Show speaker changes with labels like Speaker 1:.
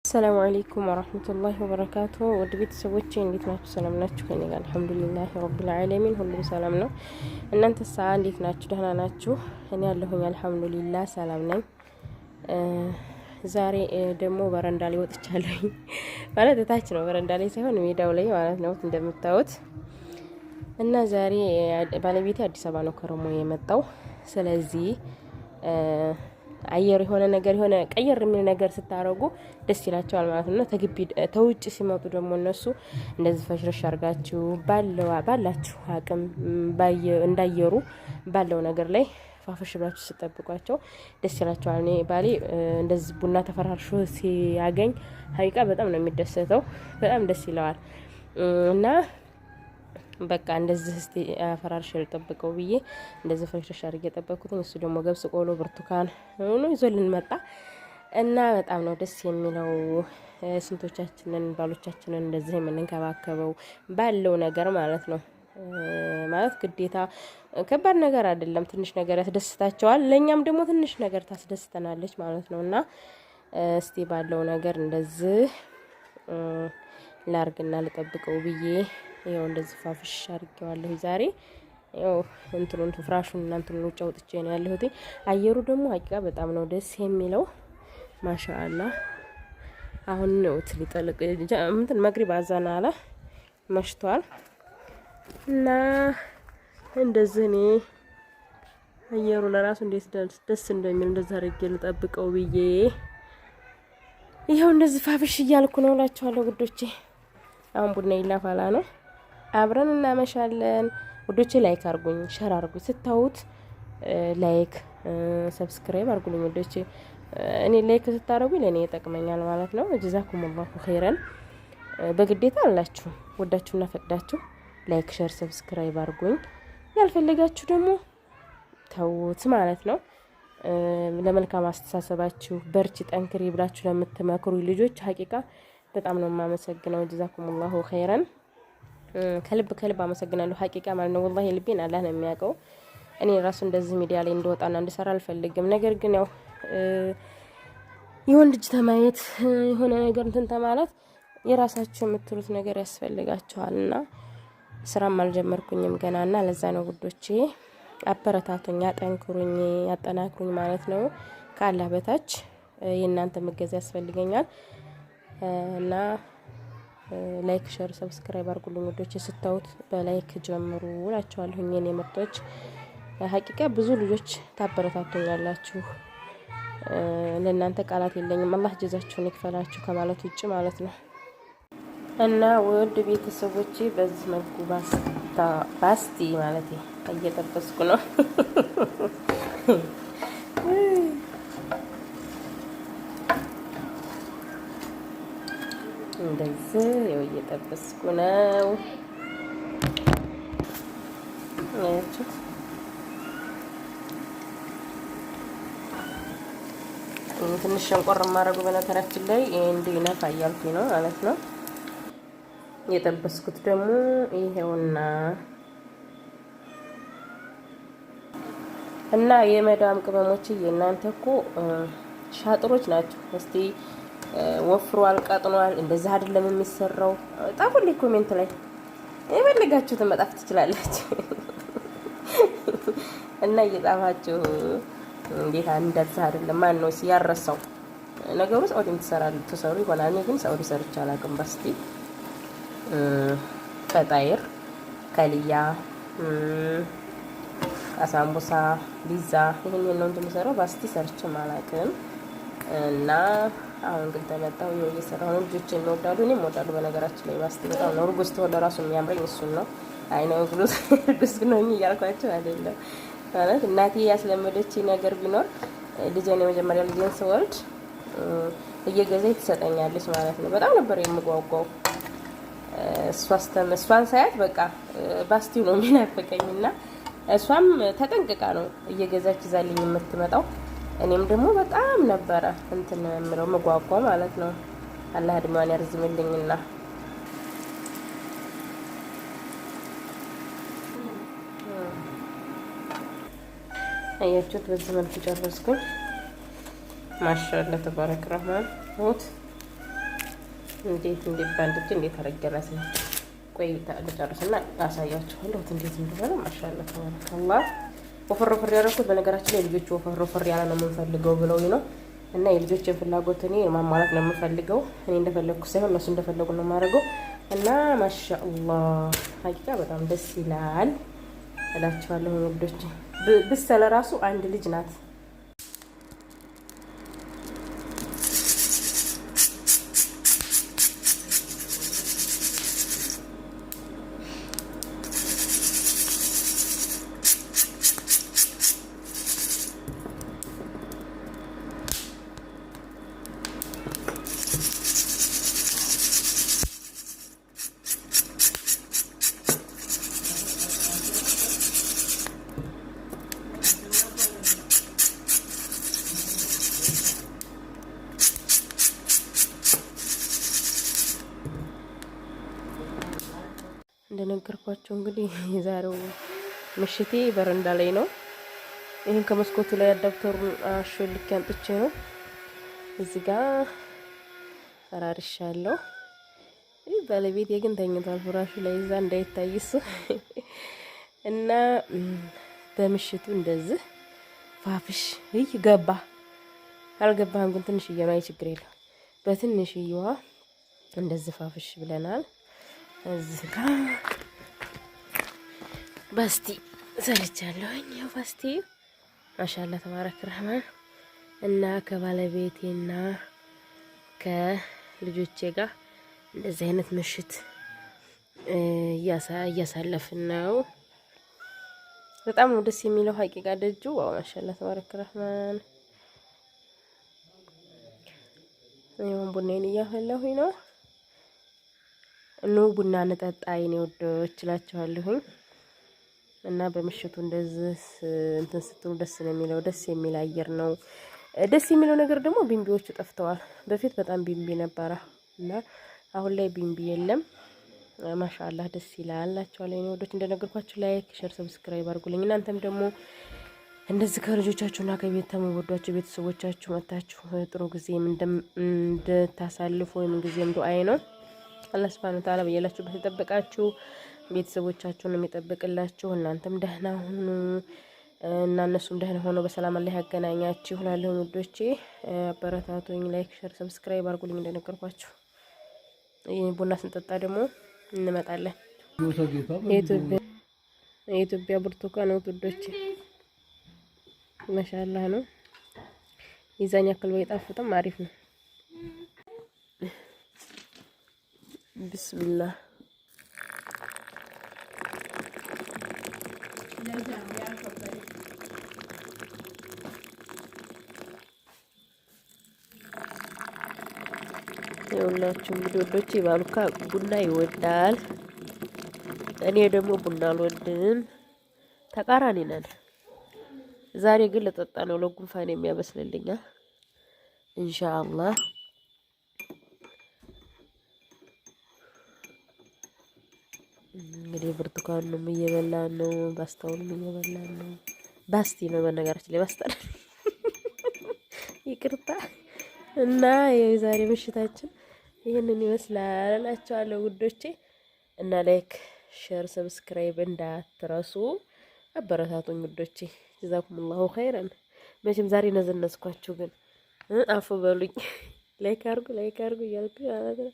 Speaker 1: السلام عليكم ورحمة الله وبركاته ودبيت سويتشي እንዴት ናችሁ ሰላም ናችሁ ከኔ ጋር አልহামዱሊላህ ረብል ዓለሚን ሁሉም ሰላም ነው እናንተ ሰዓ እንዴት ናችሁ ደህና ናችሁ እኔ ያለሁኝ አልহামዱሊላህ ሰላም ነኝ ዛሬ ደግሞ በረንዳ ላይ ወጥቻለሁ ማለት ታች ነው በረንዳ ላይ ሳይሆን ሜዳው ላይ ማለት ነው እንደምታዩት እና ዛሬ ባለቤቴ አዲስ አበባ ነው ከረሞ የመጣው ስለዚህ አየር የሆነ ነገር የሆነ ቀየር የሚል ነገር ስታረጉ ደስ ይላቸዋል ማለት ነው ተግቢ ተውጭ ሲመጡ ደግሞ እነሱ እንደዚህ ፈሽረሽ አርጋችሁ ባላችሁ አቅም እንዳየሩ ባለው ነገር ላይ ፋፈሽ ብላችሁ ተጠብቋቸው ደስ ይላቸዋል እኔ ባሌ እንደዚህ ቡና ተፈራርሾ ሲያገኝ ሀቂቃ በጣም ነው የሚደሰተው በጣም ደስ ይለዋል እና በቃ እንደዚህ እስቲ አፈራርሽ ልጠብቀው ብዬ እንደዚህ ፈሽረሽ አርጌ ተጠብቁኝ እሱ ደግሞ ገብስ ቆሎ ብርቱካን ነው ይዞልን መጣ እና በጣም ነው ደስ የሚለው ስንቶቻችንን ባሎቻችንን እንደዚህ የምንንከባከበው ባለው ነገር ማለት ነው ማለት ግዴታ ከባድ ነገር አይደለም ትንሽ ነገር ያስደስታቸዋል ለኛም ደግሞ ትንሽ ነገር ታስደስተናለች ማለት ነውና እስቲ ባለው ነገር እንደዚህ ላርግና ልጠብቀው ብዬ ያው እንደዚህ ፋፍሽ አርጌዋለሁ ዛሬ ያው እንትኑን ፍራሹን እናንተን ነው ጫውጥቼ ነው ያለሁት አየሩ ደግሞ ሀቂቃ በጣም ነው ደስ የሚለው ማሻአላህ አሁን ነው ትልጠልቅ እንትን መግሪብ አዛና አለ መሽቷል እና እንደዚህ እኔ አየሩ ለራሱ እንዴት ደስ እንደሚል እንደዛ አርጌ ልጠብቀው ብዬ ይሄው እንደዚህ ፋፍሽ እያልኩ ነው እላችኋለሁ ጉዶቼ አሁን ቡና ይላፋላ ነው አብረን እናመሻለን ውዶቼ ላይክ አርጉኝ ሼር አርጉኝ ስታውት ላይክ ሰብስክራይብ አርጉልኝ ውዶቼ እኔ ላይክ ስታረጉኝ ለኔ ይጠቅመኛል ማለት ነው ጀዛኩሙላሁ ኸይረን በግዴታ አላችሁ ወዳችሁና ፈቅዳችሁ ላይክ ሼር ሰብስክራይብ አርጉኝ ያልፈልጋችሁ ደግሞ ተውት ማለት ነው ለመልካም አስተሳሰባችሁ በርቺ ጠንክሪ ብላችሁ ለምትመክሩ ልጆች ሀቂቃ በጣም ነው ማመሰግነው ጀዛኩሙላሁ ኸይረን ከልብ አመሰግናለሁ ሀቂቃ ማለት ነው والله ልቤን አላህ ነው የሚያውቀው እኔ ራሱ እንደዚህ ሚዲያ ላይ እንደወጣና እንድሰራ አልፈልግም ነገር ግን ያው የወንድ ልጅ ተማየት የሆነ ነገር እንትን ተማላት የራሳችሁ የምትሉት ነገር ያስፈልጋችኋልና ስራም አልጀመርኩኝም ገናና ለዛ ነው ጉዶቼ አበረታቱኝ አጠንክሩኝ አጠናክሩኝ ማለት ነው ካላህ በታች የእናንተ መገዛ ያስፈልገኛል እና ላይክ ሼር ሰብስክራይብ አርጉልኝ ወዶች ስታውት በላይክ ጀምሩ እላችኋለሁ እኔ መጥቶች ሀቂቃ ብዙ ልጆች ታበረታቱኛላችሁ ለእናንተ ቃላት የለኝም አላህ ጀዛችሁን ይክፈላችሁ ከማለት ውጭ ማለት ነው እና ውድ ቤተሰቦቼ በዚህ መልኩ ባስቲ ማለት እየጠበስኩ ነው እንደዚህ ያው እየጠበስኩ ነው እቺት ትንሽ ሸንቆር ማረጉ በነገራችን ላይ እንዲነፋ ያልኩኝ ነው ማለት ነው የጠበስኩት ደግሞ ይሄውና እና የመዳም ቅመሞች የእናንተ እኮ ሻጥሮች ናቸው እስቲ ወፍሩ አልቀጥኗል እንደዛ አይደለም የሚሰራው ጣፉልኝ ኮሜንት ላይ የፈልጋችሁትን መጣፍ ትችላላችሁ እና እየጣፋችሁ እንዴት እንደዛ አይደለም ማን ነው ሲያረሳው ነገሩ ሳውዲም ተሰሩ ይሆናል እኔ ግን ሳውዲ ሰርቻ አላውቅም ባስቲ ፈጣይር ከልያ አሳምቡሳ ቢዛ ይሄን ነው እንደምሰራው ባስቲ ሰርቼ አላውቅም እና አሁን ግን ተመጣው እየሰራው ነው ልጆች እንወዳሉ እኔም ወዳሉ በነገራችን ላይ ባስቲ በጣም ነው ሩጉስ ተወደ ራሱ የሚያምረኝ እሱን ነው አይ ነው ግሉስ ሩጉስ ነው እያልኳቸው አይደለም ማለት እናቴ ያስለመደችኝ ነገር ቢኖር ልጄን የመጀመሪያ ልጄን ስወልድ እየገዛች ትሰጠኛለች ማለት ነው በጣም ነበር የምጓጓው እሷን ሳያት በቃ ባስቲው ነው የሚናፈቀኝና እሷም ተጠንቅቃ ነው እየገዛች ይዛልኝ የምትመጣው እኔም ደግሞ በጣም ነበረ እንትን ምለው መጓጓ ማለት ነው አላህ እድሜዋን ያርዝምልኝና አያችሁት በዚህ መልኩ ጨረስኩኝ ማሻአላህ ተባረክ ረህማን ሞት እንዴት ባንድጅ እንዴት አረገናት ነው። ቆይ ልጨርስና አሳያችኋለሁ እንዴት እንደሆነ። ማሻአላህ ተባረከላህ። ወፈር ወፈር ያደረኩት በነገራችን ላይ ልጆች ወፈር ወፈር ያለ ነው የምንፈልገው ብለው ነው እና የልጆችን ፍላጎት እኔ ማሟላት ነው የምፈልገው። እኔ እንደፈለኩ ሳይሆን እነሱ እንደፈለጉ ነው የማደርገው እና ማሻአላህ ሀቂቃ በጣም ደስ ይላል እላችኋለሁ ወንዶች። ብሰለ ራሱ አንድ ልጅ ናት። እንደነገርኳቸው እንግዲህ የዛሬው ምሽቴ በረንዳ ላይ ነው። ይሄን ከመስኮቱ ላይ አዳፕተሩን አሾልኬ አንጥቼ ነው እዚህ ጋር ፈራርሻለሁ። ባለቤቴ ግን ተኝቷል ፍራሹ ላይ እዛ እንዳይታይስ እና በምሽቱ እንደዚህ ፋፍሽ ገባ አልገባህም ግን ትንሽዬ ነው፣ አይ ችግር የለም። በትንሽዬዋ እንደዚህ ፋፍሽ ብለናል። እዚህ ጋር ባስቲ ሰርቻለሁኝ። ያው ባስቲ ማሻአላህ ተባረክ ረህማን እና ከባለቤቴና ከልጆቼ ጋር እንደዚህ አይነት ምሽት እያሳለፍን ነው። በጣም ነው ደስ የሚለው ሀቂቃ ደጁ። ዋው ማሻአላህ ተባረክ ረህማን። ይሄን ቡናዬን እያፈላሁኝ ነው። ኑ ቡና እንጠጣ የኔ ወዶች እላችኋለሁኝ። እና በምሽቱ እንደዚህ እንትን ስትሉ ደስ ነው የሚለው። ደስ የሚል አየር ነው። ደስ የሚለው ነገር ደግሞ ቢምቢዎቹ ጠፍተዋል። በፊት በጣም ቢምቢ ነበረ እና አሁን ላይ ቢምቢ የለም። ማሻአላህ ደስ ይላል እላችኋለሁ የኔ ወዶች። እንደነገርኳችሁ ላይክ፣ ሼር፣ ሰብስክራይብ አድርጉልኝ። እናንተም ደግሞ እንደዚህ ከልጆቻችሁና ከቤተሰቦቻችሁ ቤተሰቦቻችሁ መታችሁ ጥሩ ጊዜም እንድታሳልፉ ወይም ጊዜም ዱአዬ ነው። አላህ ሱብሃነሁ ወተዓላ በየላችሁበት ይጠብቃችሁ፣ ቤተሰቦቻችሁን የሚጠብቅላችሁ። እናንተም ደህና ሁኑ እና እነሱም ደህና ሆነው በሰላም አላህ ያገናኛችሁ እላለሁ ውዶቼ። አበረታቱኝ፣ ላይክ፣ ሼር፣ ሰብስክራይብ አድርጉልኝ። እንደነገርኳችሁ ይሄን ቡና ስንጠጣ ደግሞ እንመጣለን። የኢትዮጵያ ብርቱካን ነው ውዶቼ፣ ማሻአላህ ነው። ይዛኝ ያክል ባይጣፍጥም አሪፍ ነው። ቢስሚላህ የሁላችሁ እንግዲህ ወዶች ባሉካ ቡና ይወዳል። እኔ ደግሞ ቡና አልወድም። ተቃራኒ ነን። ዛሬ ግን ለጠጣ ነው ለጉንፋን የሚያበስልልኛል ኢንሻአላህ። እንግዲህ ብርቱካኑንም እየበላን ነው፣ ባስታውንም እየበላን ነው። ባስቲ ነው በነገራችን ላይ ባስታ ይቅርታ። እና የዛሬ ምሽታችን ይህንን ይመስላል እላችኋለሁ ውዶቼ። እና ላይክ፣ ሼር፣ ሰብስክራይብ እንዳትረሱ፣ አበረታቱኝ ውዶቼ። ጀዛኩሙላሁ ኸይረን። መቼም ዛሬ ነዘነስኳችሁ ግን አፉ በሉኝ። ላይክ አርጉ እያልኩ ማለት ነው።